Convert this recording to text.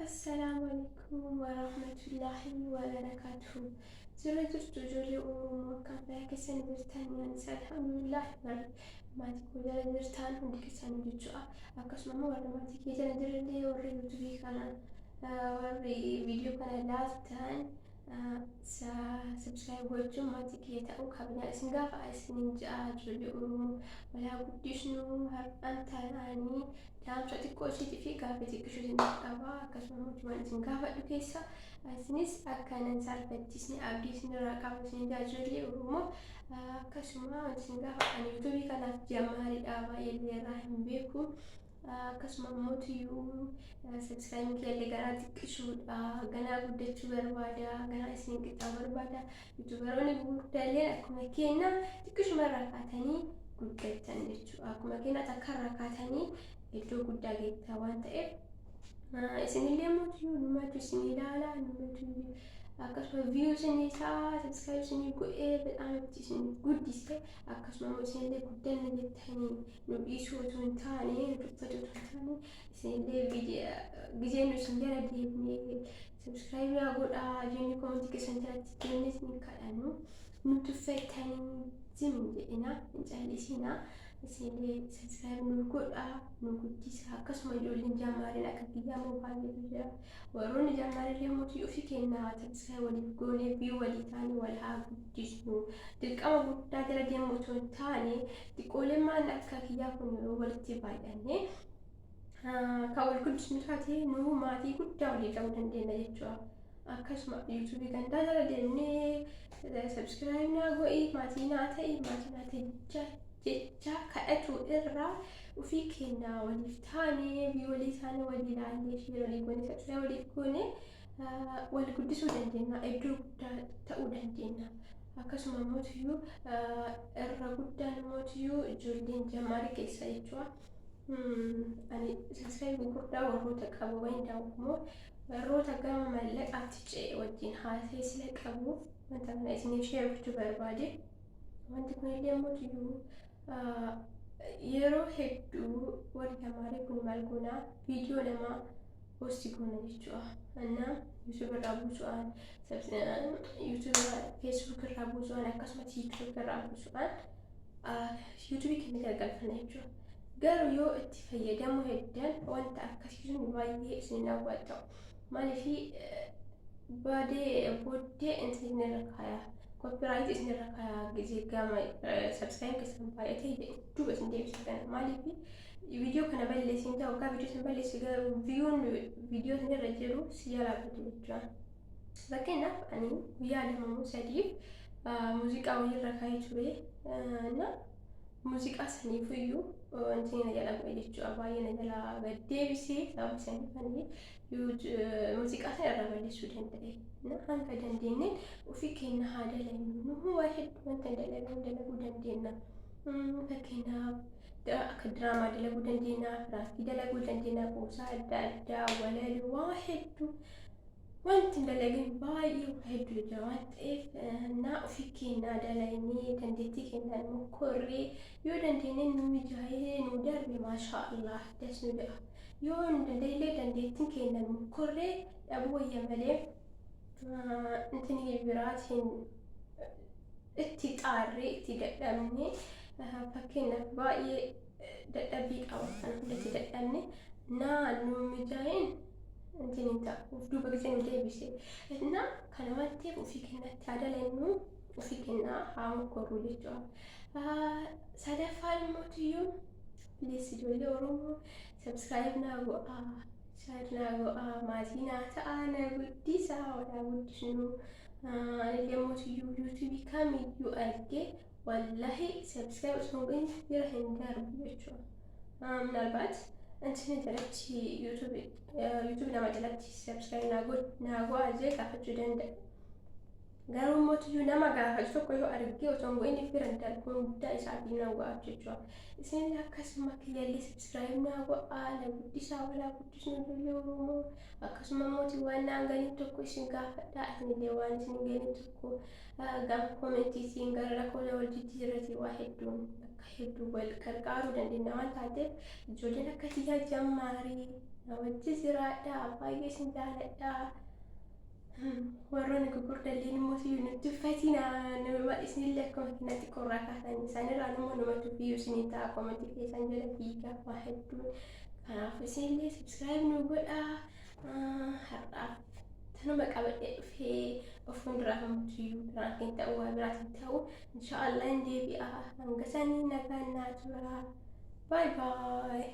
السلام عليكم ورحمة الله وبركاته. زرت جولي وكان فيها كسان درتان يعني الحمد لله ما تقول لا درتان عندي كسان جوا أكش ما مرة ما تيجي جنا درني وري يوتيوب كان وري فيديو كان لازتان سبسكرايب وجم ما تيجي تأو كابنا إسنجاف إسنين جا جولي ولا قديش نو هر أنت يعني دام شاتي كوشي تفي كافي تكشو زنقابا كسمو جوان زنقابا دوكيسا سنيس أكان سالفتيسني أبديسني راكابسني داجولي ورومو كسما زنقابا أن يوتيوبي كان جماري أبا يلي راهم بيكو كسما موتيو سبسكرايب كيالي غانا تكشو غانا قدتشو بربادا غانا اسنين كتا بربادا يوتيوبروني بودالين أكما كينا تكشو مرة كاتاني قدتان جتشو أكما كينا تكرر كاتاني iddoo guddaa geettaa waan ta'eef isinillee mootii nummaatu isin ilaala nummaatu akkasuma view isinii isaa subscribe isinii godhee በጣም isin guddise akkasuma isinillee guddanna jettanii nu dhiisuu otoo hin taane nu dubbatu otoo hin taane isinillee gizee nu isin jala deemnee subscribe yaa godhaa jenni komentii keessan jalatti kennis ni kadhannu nu tuffatanii zim jedhina hin callisinaa isinillee subscribe nu godhaa nu guddisa akkasuma ijoolleen jaamaaleen akka kiyyaa moobaayilii jira warroonni jaamaalee mootii ofii kennaa subscribe waliif goonee view walii taane wal haa guddisnu dirqama guddaa jala deemu otoo hin taane xiqqooleen maan akka kiyyaa kun walitti baay'annee kan wal guddisnu taate nu maatii guddaa walii ta'uu dandeenya jechuudha. akkasuma yuutuubii gandaa jala deemnee subscribe naa godhi maatii naa ta'i jecha kadhatu irraa ofii kennaa waliif taane bii walii taane walii ilaallee ishee walii goone subscribe waliif goone wal guddisuu dandeenya iddoo guddaa ta'uu dandeenya. akkasuma mootiyyuu irra guddaan mootiyyuu ijoolleen jamaarii keessa jechuudha. ani subscribe guddaa warroota qabu wayin daawwamoo warroota gama mallaqaatti ce'e wajjin haasee sila qabu wanta kana isiniif share gochuu barbaade wanti kunillee mootiyyuu yeroo hedduu warri jamaarii kun maal goonaa viidiyoo namaa posti goona jechuudha. Annaa yuutuub irraa buusuudhaan yuutuub feesbuuk irraa buusuudhaan akkasuma tiiktook irraa buusuudhaan yuutuubii keenya gargalfana jechuudha. garuu yoo itti fayyadamuu heddan wanta akkasii sun baay'ee isin hawwata maaliif booddee isin irra kaayaa copyright isin irra kaayaa gisee gama subscribe keessan baay'atee duuba isin deebisa kana maaliif viidiyoo kana balleessin ta'u waggaa viidiyoo sana balleessi garuu viiyuun viidiyoo sana irra jiru si jalaa badu jechuudha. fakkeenyaaf ani guyyaa lama sadiif muuziqaa wayirra kaayee ture na muuziqaa saniifiyyuu wanti na jala bu'e jechuudha. baay'ee na jala gaddeebisee sababa saniifanii muuziqaa sana irra balleessuu danda'e. hanga dandeenye ofii keenya haa dalaynu waa hedduu wanta dalaguu dandeenya. fakkeenyaaf akka diraamaa dalaguu dandeenya, firaafii dalaguu dandeenya, kuusaa adda addaa walaloo waa hedduu wanti dalagin baay'ee hedduu jira waan ta'eef naa ofii keenya dalaynee dandeettii keenya mokorree yoo dandeenye nu mijaa'ee nu darbe maashaa Allah das nu ja'a. yoo nu dandeenye dandeettiin keenya mokorree dhabuu wayya malee intini biraatiin itti xaarree itti dadhabnee fakkeenyaaf baay'ee dadhabbii qaba kan hundatti dadhabne naa nu mijaa'een intini ta'a duuba gisee nu deebise na kana waan ta'eef ofii keenyatti haa dalaynu ofii keenya haa mokorru jechuudha. sadaffaan mootiyyuu please ijoollee Oromoo subscribe naa godhaa share naa godhaa maatii naa ta'a na guddisaa walaa guddisnu anillee mootiyyuu yuutuubii kamiyyuu argee wallahi subscribe osoo hin godhin bira hin darbu jechuudha. ምናልባት እንትን ጀለች ዩቱብ nama jalatti subscribe naa godhaa jee gaafachuu danda'a. Garuu mootiyyuu nama gaafatu tokko yoo argee osoo hin goone firan darbuun guddaa isaatiin na bu'aa jechuudha. Isin akkasuma kiyyaallee subscribe naa godhaa na guddisaa walaa guddisnu ijoollee Oromoo akkasuma mootii waan naan galiin tokko isin gaafadhaa isinillee waan isin galiin tokko gama koomentiitiin gara rakkoolee wal jijjiirratti waa hedduun akka hedduu wal gargaaruu dandeenya waan taateef ijoolleen akka kiyyaa jammaarii na wajji jiraadhaa baay'ee isin jaaladhaa. Warroonni gurguddaalleen immoo siyyuu nutti uffatinaa nama isinillee akka makiinatti qorraa kaasanii isaanirraa nama namatti fiyyuu isinii ta'a koomenti keessan jala fiigaa waa hedduun kanaaf isinillee subscribe nu godhaa har'aaf tanuma qabadhee dhufee of fuulduraa hamtuyyuu biraan kan ta'u waa biraatiin ta'u inshaallah hin deebi'a hanga sanii nagaan naa turaa bye bye.